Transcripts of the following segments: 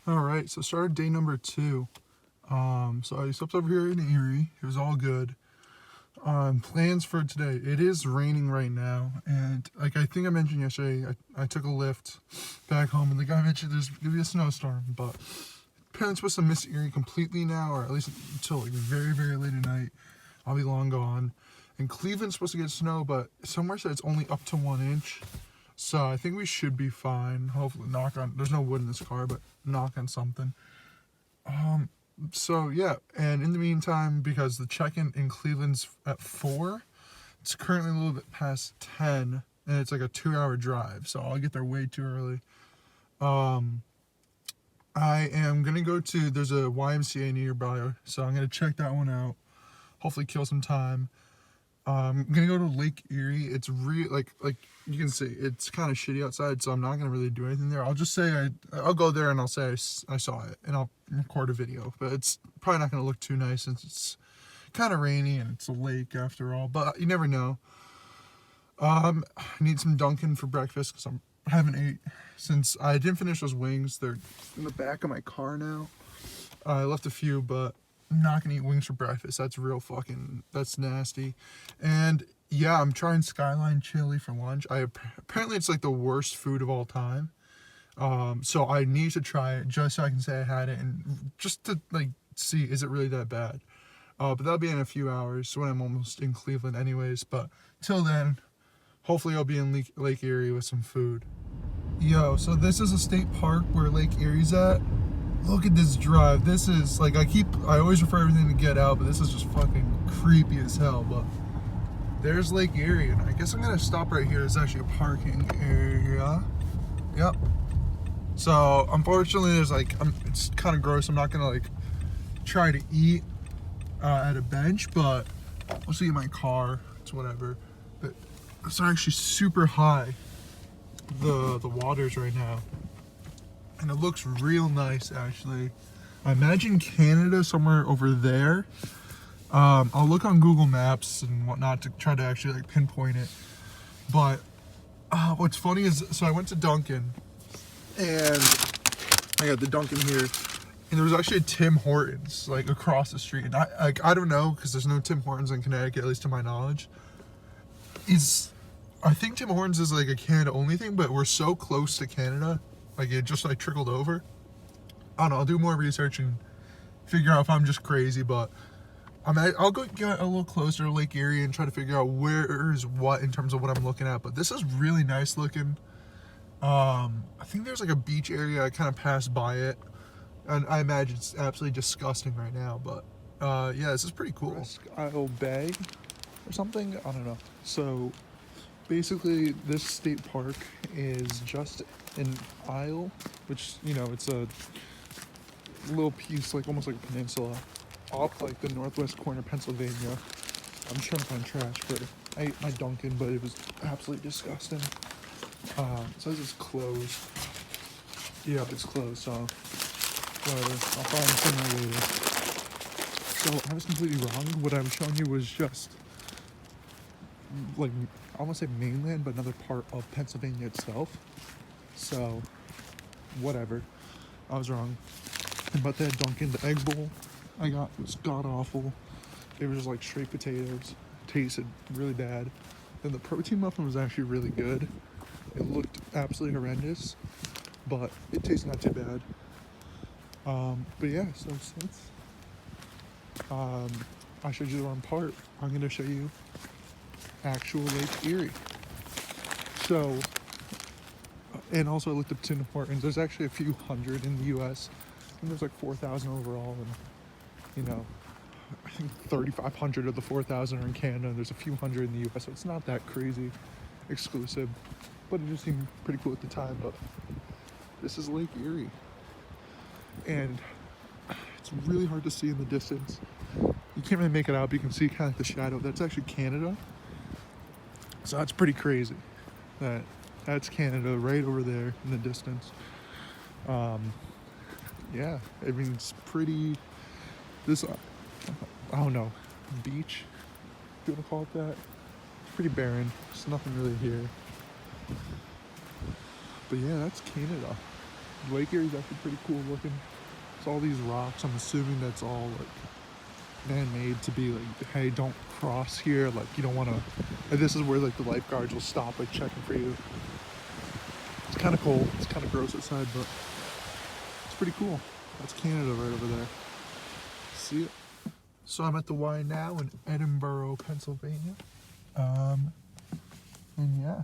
All right, so started day number 2. So I slept over here in Erie. It was all good. Plans for today. It is raining right now, and like I think I mentioned yesterday, I took a lift back home, and the guy mentioned there's gonna be a snowstorm, but apparently it's supposed to miss Erie completely now, or at least until like very, very late at night. I'll be long gone. And Cleveland's supposed to get snow, but somewhere said it's only up to 1 inch. So I think we should be fine. Hopefully, knock on. There's no wood in this car, but knock on something. So yeah, and in the meantime, because the check-in in Cleveland's at 4, it's currently a little bit past 10, and it's like a 2-hour drive. So I'll get there way too early. I am gonna go to. There's a YMCA nearby, so I'm gonna check that one out. Hopefully, kill some time. I'm gonna go to Lake Erie. It's like you can see, it's kind of shitty outside, so I'm not gonna really do anything there. I'll just say I'll go there and I'll say I saw it, and I'll record a video. But it's probably not gonna look too nice since it's kind of rainy and it's a lake after all. But you never know. I need some Dunkin' for breakfast because I haven't ate since I didn't finish those wings. They're in the back of my car now. I left a few, but I'm not gonna eat wings for breakfast. That's nasty. And yeah, I'm trying Skyline chili for lunch. Apparently it's like the worst food of all time. So I need to try it just so I can say I had it, and just to like see, is it really that bad? But that'll be in a few hours when I'm almost in Cleveland anyways. But till then, hopefully I'll be in Lake Erie with some food. Yo, so this is a state park where Lake Erie's at. Look at this drive. This is like I always refer everything to Get Out, but this is just fucking creepy as hell. But there's Lake Erie, and I guess I'm gonna stop right here. There's actually a parking area. Yep. So unfortunately, it's kind of gross. I'm not gonna like try to eat at a bench, but I'll see in my car. It's whatever. But it's actually super high. The waters right now. And it looks real nice, actually. I imagine Canada somewhere over there. I'll look on Google Maps and whatnot to try to actually like pinpoint it. But what's funny is, so I went to Dunkin', and I got the Dunkin' here, and there was actually a Tim Hortons like across the street. And I don't know, because there's no Tim Hortons in Connecticut, at least to my knowledge. I think Tim Hortons is like a Canada only thing, but we're so close to Canada. Like it just like trickled over. I don't know. I'll do more research and figure out if I'm just crazy. But I'll go get a little closer to Lake Erie and try to figure out where is what in terms of what I'm looking at. But this is really nice looking. I think there's like a beach area. I kind of passed by it, and I imagine it's absolutely disgusting right now. But yeah, this is pretty cool. Isle Bay or something. I don't know. So basically, this state park is just an isle, which, it's a little piece, like almost like a peninsula, off like the northwest corner of Pennsylvania. I'm just trying to find trash, but I ate my Dunkin', but it was absolutely disgusting. It says it's closed. Yeah, it's closed, so whatever. I'll find somewhere later. So I was completely wrong. What I was showing you was just like, I want to say mainland, but another part of Pennsylvania itself. So, whatever. I was wrong. But that Dunkin', the egg bowl I got was god awful. They were just like straight potatoes. Tasted really bad. Then the protein muffin was actually really good. It looked absolutely horrendous, but it tasted not too bad. But yeah, so since I showed you the wrong part, I'm going to show you actual Lake Erie. So, and also I looked up Tim Hortons. There's actually a few hundred in the U.S. I think there's like 4,000 overall, and I think 3,500 of the 4,000 are in Canada. And there's a few hundred in the U.S., so it's not that crazy exclusive, but it just seemed pretty cool at the time. But this is Lake Erie, and it's really hard to see in the distance. You can't really make it out, but you can see kind of like the shadow. That's actually Canada. So that's pretty crazy. That's Canada right over there in the distance. Yeah, I mean, it's pretty, I don't know, beach, if you want to call it that. It's pretty barren. There's nothing really here. But yeah, that's Canada. Lake Erie is actually pretty cool looking. It's all these rocks. I'm assuming that's all like man-made to be like, hey, don't cross here. Like you don't want to. Like, this is where like the lifeguards will stop, like checking for you. It's kind of cold. It's kind of gross outside, but it's pretty cool. That's Canada right over there. See it? So I'm at the Y now in Edinburgh, Pennsylvania. And yeah,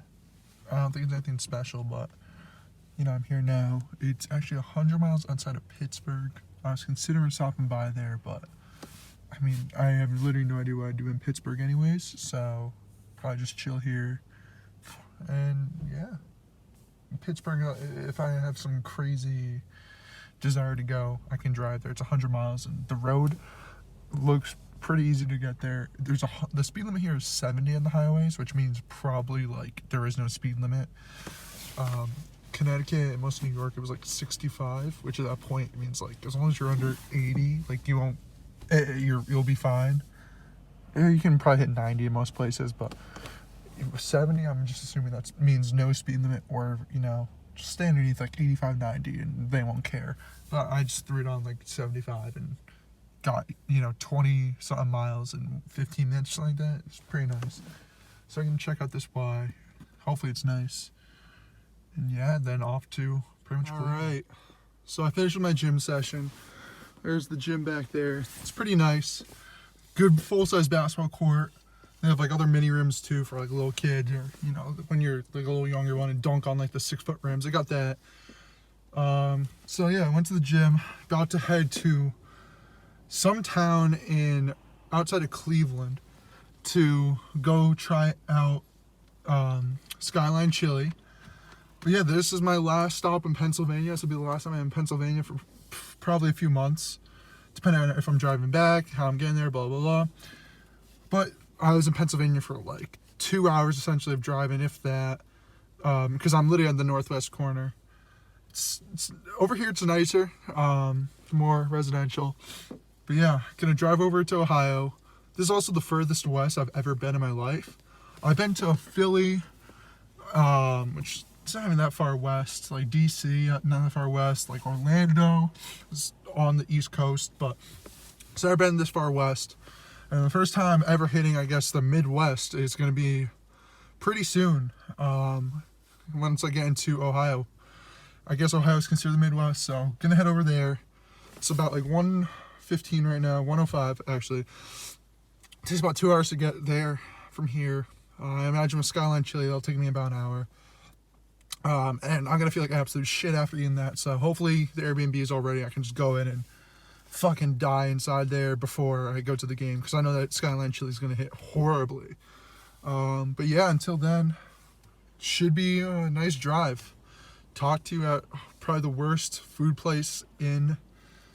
I don't think it's anything special, but you know, I'm here now. It's actually 100 miles outside of Pittsburgh. I was considering stopping by there, but I mean, I have literally no idea what I do in Pittsburgh anyways, so probably just chill here. And yeah, Pittsburgh, if I have some crazy desire to go, I can drive there. It's 100 miles, and the road looks pretty easy to get there. The speed limit here is 70 on the highways, which means probably like there is no speed limit. Connecticut and most of New York, it was like 65, which at that point means like as long as you're under 80, like you'll be fine. You can probably hit 90 in most places, but 70, I'm just assuming that means no speed limit, or you know, just stay underneath like 85, 90, and they won't care. But I just threw it on like 75 and got, you know, 20 something miles in 15 minutes, something like that. It's pretty nice. So I'm gonna check out this Y. Hopefully it's nice. And yeah, then off to pretty much. All right. So I finished with my gym session. There's the gym back there. It's pretty nice. Good full-size basketball court. They have like other mini rims too for like little kids, or you know, when you're like a little younger, want to dunk on like the 6-foot rims. I got that. So yeah, I went to the gym. About to head to some town outside of Cleveland to go try out Skyline chili. But yeah, this is my last stop in Pennsylvania. This will be the last time I'm in Pennsylvania for probably a few months, depending on if I'm driving back, how I'm getting there, blah, blah, blah. But I was in Pennsylvania for like 2 hours essentially of driving, if that, because I'm literally on the northwest corner. It's over here, it's nicer, more residential. But yeah, gonna drive over to Ohio. This is also the furthest west I've ever been in my life. I've been to Philly, which it's not even that far west, like DC, not that far west, like Orlando is on the East Coast, but it's never been this far west. And the first time ever hitting, I guess, the Midwest is going to be pretty soon, once I get into Ohio. I guess Ohio is considered the Midwest, so gonna head over there. It's about like 1:15 right now, 1:05 actually. It takes about 2 hours to get there from here. I imagine with Skyline chili, that'll take me about an hour. And I'm gonna feel like absolute shit after eating that, so hopefully the Airbnb is all ready. I can just go in and fucking die inside there before I go to the game, because I know that Skyline chili is gonna hit horribly. But yeah, until then, should be a nice drive. Talk to you at probably the worst food place in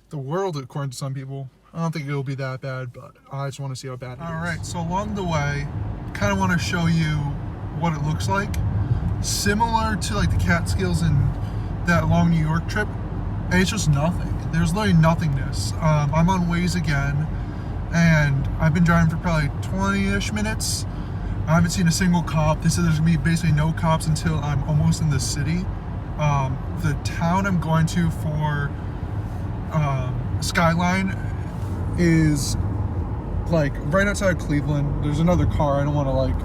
the world, according to some people. I don't think it'll be that bad, but I just want to see how bad it is. All right, so along the way, kind of want to show you what it looks like. Similar to like the Catskills and that long New York trip, and it's just nothing. There's literally nothingness. I'm on Waze again, and I've been driving for probably 20-ish minutes. I haven't seen a single cop. They said there's gonna be basically no cops until I'm almost in the city. The town I'm going to for Skyline is like right outside of Cleveland. There's another car. I don't want to like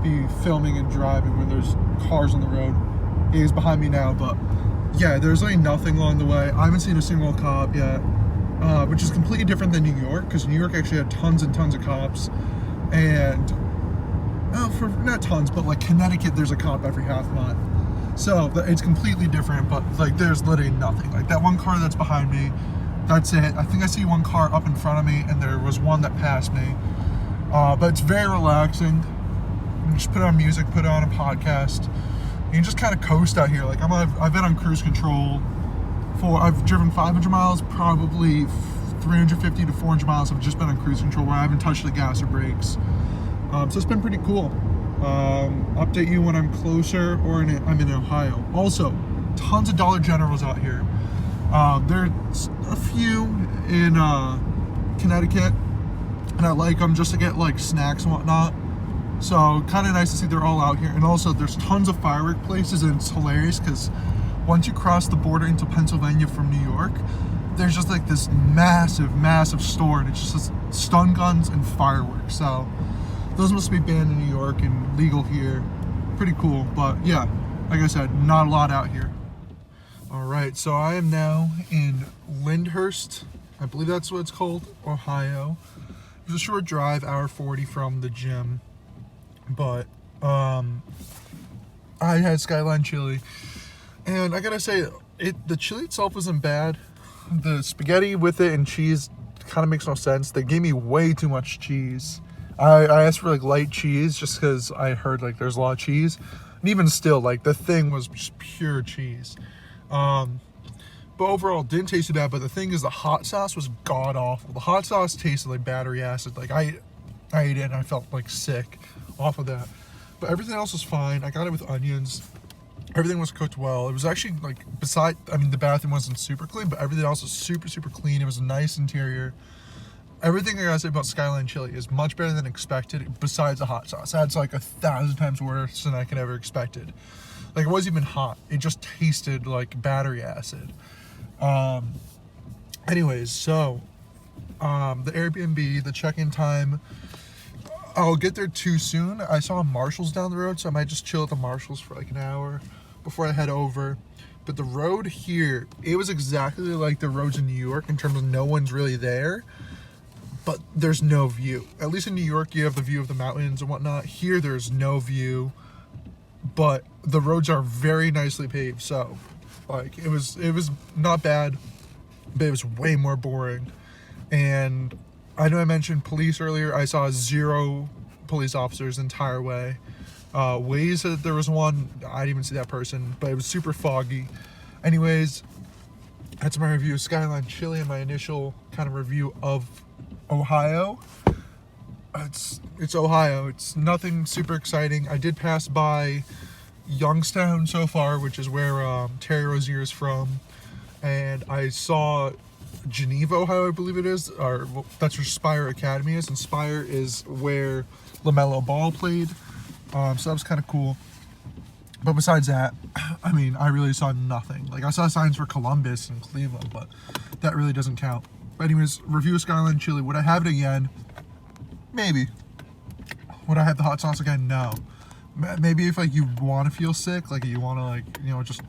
be filming and driving when there's cars on the road. He is behind me now, but yeah, there's like nothing along the way. I haven't seen a single cop yet, which is completely different than New York, because New York actually had tons and tons of cops, and for not tons, but like Connecticut, there's a cop every half mile. So it's completely different, but like there's literally nothing. Like that one car that's behind me, that's it. I think I see one car up in front of me, and there was one that passed me. But it's very relaxing. You just put on music, put on a podcast. You can just kind of coast out here. Like I've been on cruise control I've driven 500 miles, probably 350 to 400 miles. I've just been on cruise control where I haven't touched the gas or brakes. So it's been pretty cool. Update you when I'm closer or I'm in Ohio. Also, tons of Dollar Generals out here. There's a few in Connecticut, and I like them just to get like snacks and whatnot. So kind of nice to see they're all out here. And also there's tons of firework places, and it's hilarious because once you cross the border into Pennsylvania from New York, there's just like this massive store, and it's just stun guns and fireworks. So those must be banned in New York and legal here. Pretty cool. But yeah, like I said, not a lot out here. All right, so I am now in Lyndhurst, I believe that's what it's called, Ohio. It was a short drive, hour 40 from the gym, but I had Skyline chili, and I gotta say, the chili itself wasn't bad. The spaghetti with it and cheese kind of makes no sense. They gave me way too much cheese. I asked for like light cheese just because I heard like there's a lot of cheese, and even still, like the thing was just pure cheese. But overall, didn't taste too bad. But the thing is, the hot sauce was god awful. The hot sauce tasted like battery acid. Like I ate it and I felt like sick off of that. But everything else was fine. I got it with onions. Everything was cooked well. It was actually like, the bathroom wasn't super clean, but everything else was super clean. It was a nice interior. Everything I gotta say about Skyline chili is much better than expected, besides the hot sauce. That's like 1,000 times worse than I could ever expected. Like, it wasn't even hot. It just tasted like battery acid. Anyways, so the Airbnb, the check-in time, I'll get there too soon. I saw Marshall's down the road, so I might just chill at the Marshall's for like an hour before I head over. But the road here, it was exactly like the roads in New York in terms of no one's really there, but there's no view. At least in New York, you have the view of the mountains and whatnot. Here, there's no view, but the roads are very nicely paved. So like, it was not bad, but it was way more boring. And I know I mentioned police earlier. I saw 0 police officers the entire way. Waze said there was one. I didn't even see that person, but it was super foggy. Anyways, that's my review of Skyline chili and my initial kind of review of Ohio. It's Ohio. It's nothing super exciting. I did pass by Youngstown so far, which is where Terry Rozier is from, and I saw Geneva, Ohio, I believe it is, or well, that's where Spire Academy is, and Spire is where LaMelo Ball played. So that was kind of cool. But besides that, I mean, I really saw nothing. Like, I saw signs for Columbus and Cleveland, but that really doesn't count. But anyways, review of Skyline chili. Would I have it again? Maybe. Would I have the hot sauce again? No. Maybe if like you want to feel sick, like you want to like, you know, just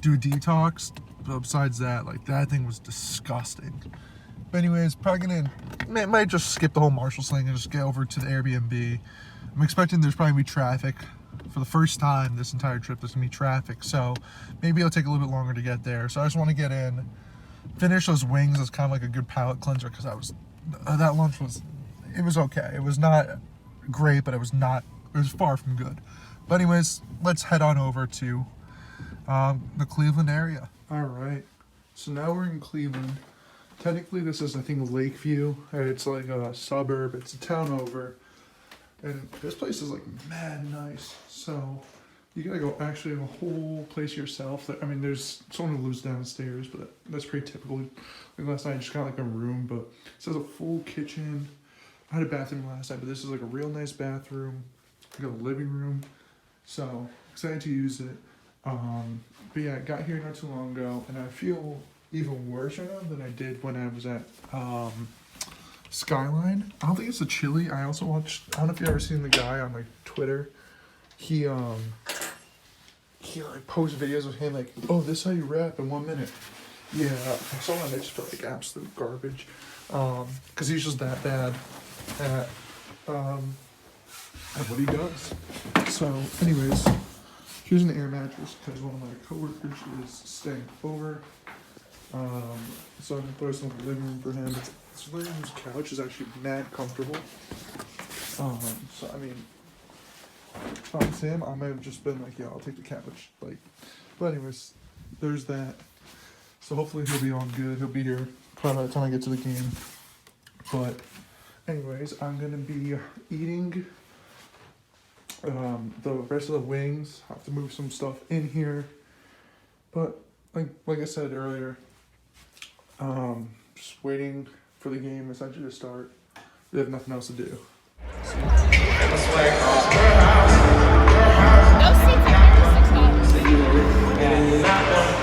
do a detox. But besides that, like, that thing was disgusting. But anyways, probably might just skip the whole Marshall's thing and just get over to the Airbnb. I'm expecting there's probably gonna be traffic. For the first time this entire trip, there's gonna be traffic, so maybe it'll take a little bit longer to get there. So I just want to get in, finish those wings as kind of like a good palate cleanser, because that lunch was okay. It was not great, but it was far from good. But anyways, let's head on over to the Cleveland area. All right, so now we're in Cleveland. Technically, this is, I think, Lakeview. It's like a suburb. It's a town over. And this place is like mad nice. So you gotta go actually have a whole place yourself. I mean, there's someone who lives downstairs, but that's pretty typical. Like last night I just got like a room, but it says a full kitchen. I had a bathroom last night, but this is like a real nice bathroom. I got a living room. So excited to use it. But yeah, I got here not too long ago, and I feel even worse right now than I did when I was at Skyline. I don't think it's the chili. I also watched, I don't know if you've ever seen the guy on like Twitter. He like posts videos of him like, oh, this is how you rap in 1 minute. Yeah, I saw that. It just felt like absolute garbage. Cause he's just that bad at what he does. So anyways, here's an air mattress because one of my coworkers is staying over. So I'm gonna throw some in the living room for him. This living room's couch is actually mad comfortable. So I mean, if I'm Sam, I might have just been like, yeah, I'll take the couch. Like, but anyways, there's that. So hopefully he'll be on good. He'll be here probably by the time I get to the game. But anyways, I'm gonna be eating the rest of the wings. I have to move some stuff in here. But like I said earlier, just waiting for the game essentially to start. We have nothing else to do. So. No seats, $6. not